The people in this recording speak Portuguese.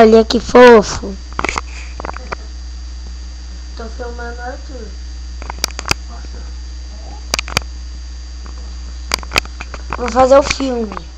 Olha que fofo. Tô filmando o Arthur. Vou fazer o filme.